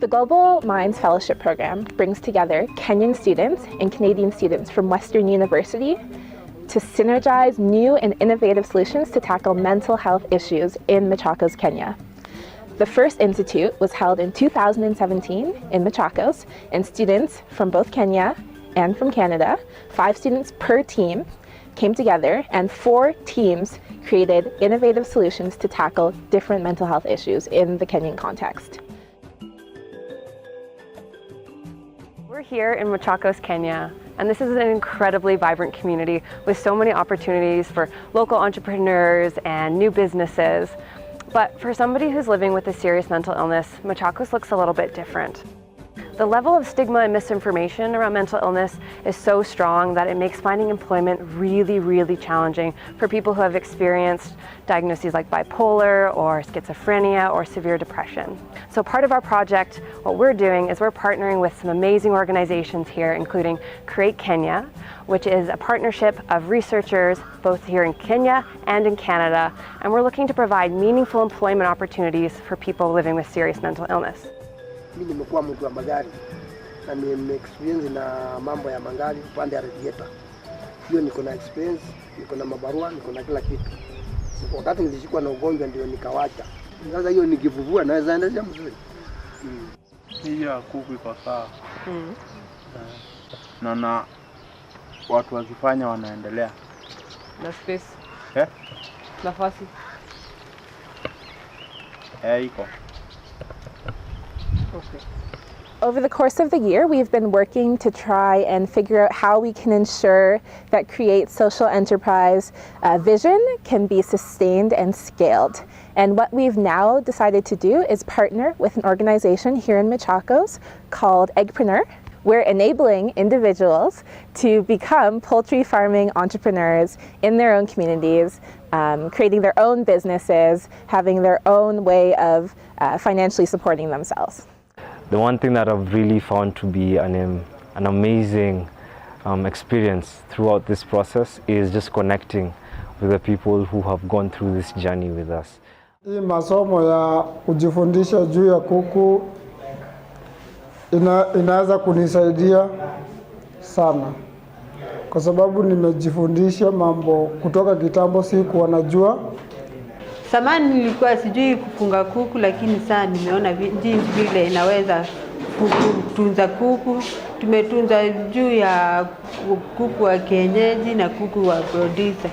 The Global Minds Fellowship Program brings together Kenyan students and Canadian students from Western University to synergize new and innovative solutions to tackle mental health issues in Machakos, Kenya. The first institute was held in 2017 in Machakos, and students from both Kenya and from Canada, 5 students per team, came together, and 4 teams created innovative solutions to tackle different mental health issues in the Kenyan context. We're here in Machakos, Kenya, and this is an incredibly vibrant community with so many opportunities for local entrepreneurs and new businesses. But for somebody who's living with a serious mental illness, Machakos looks a little bit different. The level of stigma and misinformation around mental illness is so strong that it makes finding employment really, really challenging for people who have experienced diagnoses like bipolar or schizophrenia or severe depression. So part of our project, what we're doing is we're partnering with some amazing organizations here, including Create Kenya, which is a partnership of researchers both here in Kenya and in Canada, and we're looking to provide meaningful employment opportunities for people living with serious mental illness. Mimi nimekuwa mtu wa magari na nime experience na mambo ya magari upande ya radiator. Hiyo niko na experience, niko na mabarua, niko na kila kitu. So wakati nilishikwa na ugonjwa ndio nikawacha. Sasa hiyo nikivuvua naweza endelea mzuri. Hiyo kuku iko sawa. Na watu wakifanya wanaendelea. Na space. Nafasi. Iko. Okay. Over the course of the year, we've been working to try and figure out how we can ensure that Create social enterprise vision can be sustained and scaled. And what we've now decided to do is partner with an organization here in Machakos called Eggpreneur. We're enabling individuals to become poultry farming entrepreneurs in their own communities, creating their own businesses, having their own way of financially supporting themselves. The one thing that I've really found to be an amazing experience throughout this process is just connecting with the people who have gone through this journey with us. Hii masomo ya kujifundisha juu ya kuku inaweza kunisaidia sana, kwa sababu nimejifundisha mambo kutoka kitambo sikuwa najua. Zamani nilikuwa sijui kufunga kuku, lakini sasa nimeona jinsi vile inaweza kutunza kuku. Tumetunza juu ya kuku wa kienyeji na kuku wa producer.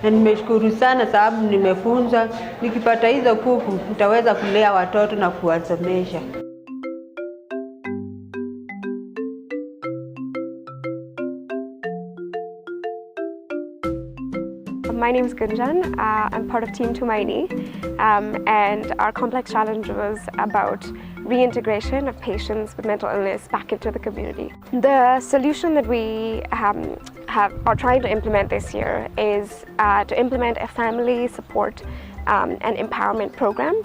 Na nimeshukuru sana sababu nimefunza, nikipata hizo kuku nitaweza kulea watoto na kuwasomesha. My name is Gunjan. I'm part of Team Tumaini, and our complex challenge was about reintegration of patients with mental illness back into the community. The solution that we are trying to implement this year is to implement a family support and empowerment program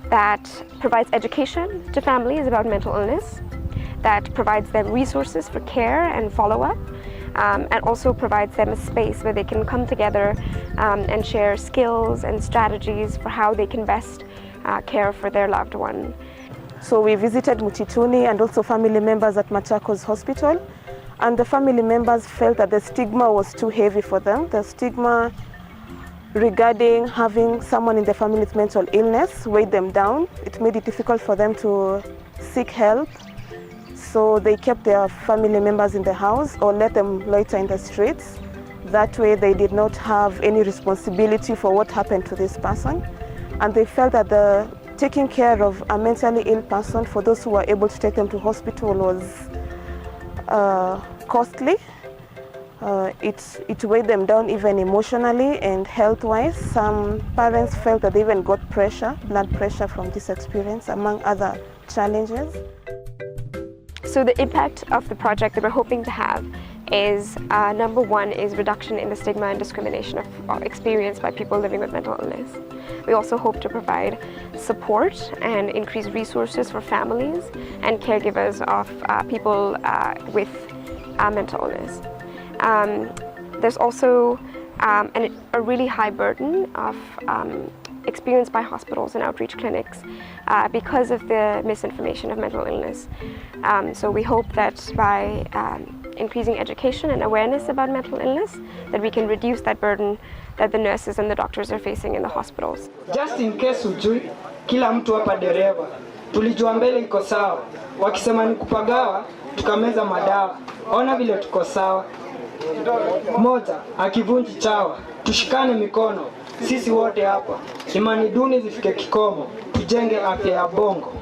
that provides education to families about mental illness, that provides them resources for care and follow-up, and also provides them a space where they can come together and share skills and strategies for how they can best care for their loved one. So we visited Mutituni and also family members at Machakos Hospital, and the family members felt that the stigma was too heavy for them. The stigma regarding having someone in the family with mental illness weighed them down. It made it difficult for them to seek help. So they kept their family members in the house or let them loiter in the streets. That way they did not have any responsibility for what happened to this person. And they felt that taking care of a mentally ill person, for those who were able to take them to hospital, was costly. It weighed them down even emotionally and health-wise. Some parents felt that they even got blood pressure from this experience, among other challenges. So the impact of the project that we're hoping to have is, number one, is reduction in the stigma and discrimination experienced by people living with mental illness. We also hope to provide support and increase resources for families and caregivers of people with mental illness. There's also a really high burden of experienced by hospitals and outreach clinics because of the misinformation of mental illness. So we hope that by increasing education and awareness about mental illness, that we can reduce that burden that the nurses and the doctors are facing in the hospitals. Just in case ujui, kila mtu hapa dereva, tulijua mbele iko sawa. Wakisema ni kupagawa, tukameza madawa. Ona vile tuko sawa. Moja, akivunji chawa, tushikane mikono. Sisi wote hapa, imani duni zifike kikomo, tujenge afya ya bongo.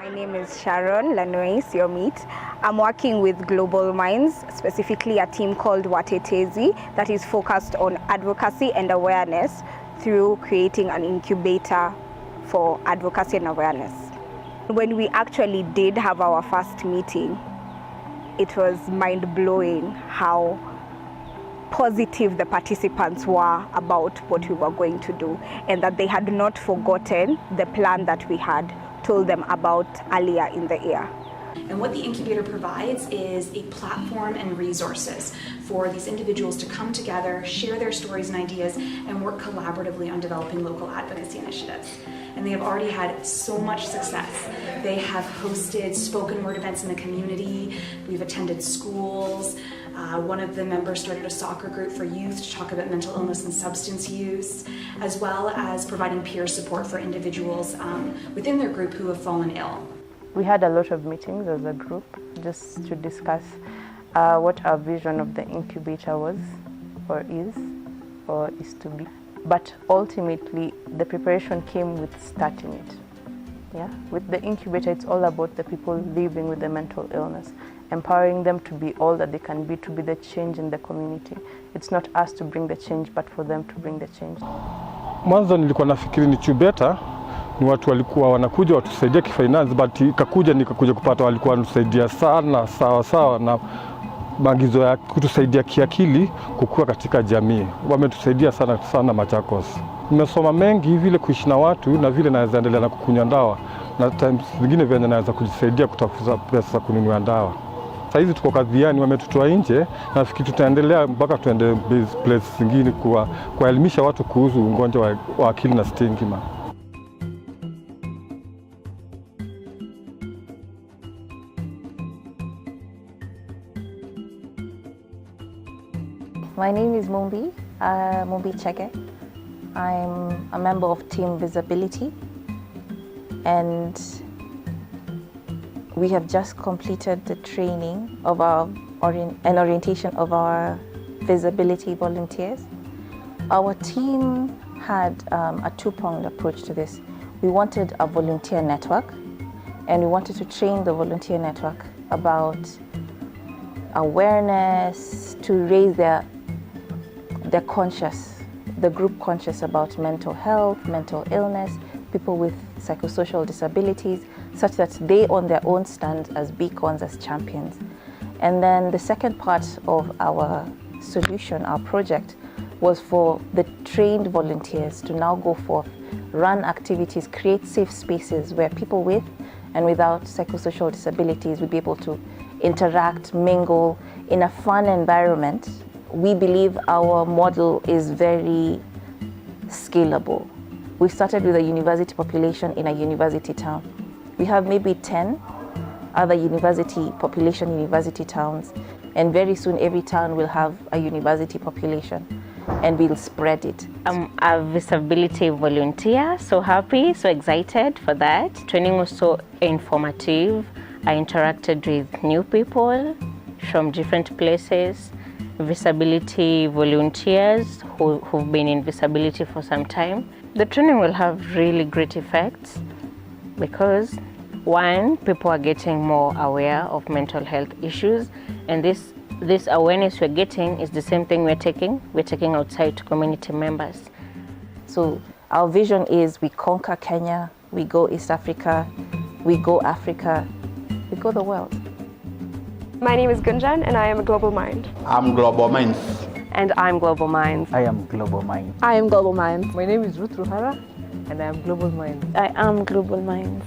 My name is Sharon Lanois Siomit. I'm working with Global Minds, specifically a team called Watetezi that is focused on advocacy and awareness through creating an incubator for advocacy and awareness. When we actually did have our first meeting, it was mind-blowing how positive the participants were about what we were going to do, and that they had not forgotten the plan that we had told them about earlier in the year. And what the incubator provides is a platform and resources for these individuals to come together, share their stories and ideas, and work collaboratively on developing local advocacy initiatives. And they have already had so much success. They have hosted spoken word events in the community. We've attended schools. One of the members started a soccer group for youth to talk about mental illness and substance use, as well as providing peer support for individuals within their group who have fallen ill. We had a lot of meetings as a group just to discuss what our vision of the incubator was or is to be. But ultimately, the preparation came with starting it. Yeah? With the incubator, it's all about the people living with the mental illness, empowering them to be all that they can be, to be the change in the community. It's not us to bring the change, but for them to bring the change. Mwanzo nilikuwa nafikiri ni incubator ni watu walikuwa wanakuja watusaidia kifinance, but nikakuja kupata walikuwa wanatusaidia sana sawa na maagizo ya kutusaidia kiakili kukua katika jamii. Wametusaidia sana Machakos. Nimesoma mengi vile kuishi na watu na vile naweza endelea na kukunywa dawa, na times zingine vile naweza kujisaidia kutafuta pesa kununua dawa. Sasa hizi tuko kadhiani, wametutoa nje, nafikiri tutaendelea mpaka tuende place zingine kuelimisha watu kuhusu ugonjwa wa akili na stigma. My name is Mumbi Chege. I'm a member of Team Visibility, and we have just completed the training of an orientation of our visibility volunteers. Our team had a two-pronged approach to this. We wanted a volunteer network, and we wanted to train the volunteer network about awareness, to raise their the group conscious about mental health, mental illness, people with psychosocial disabilities, such that they on their own stand as beacons, as champions. And then the second part of our solution, our project, was for the trained volunteers to now go forth, run activities, create safe spaces where people with and without psychosocial disabilities would be able to interact, mingle in a fun environment. We believe our model is very scalable. We started with a university population in a university town. We have maybe 10 other university towns, and very soon every town will have a university population, and we'll spread it. I'm a visibility volunteer, so happy, so excited for that. Training was so informative. I interacted with new people from different places, visibility volunteers who've been in visibility for some time. The training will have really great effects because, one, people are getting more aware of mental health issues, and this awareness we're getting is the same thing we're taking outside to community members. So our vision is we conquer Kenya, we go East Africa, we go Africa, we go the world. My name is Gunjan, and I am a Global Mind. I'm Global Minds. And I'm Global Minds. I am Global Minds. I am Global Minds. My name is Ruth Ruhara, and I am Global Minds. I am Global Minds.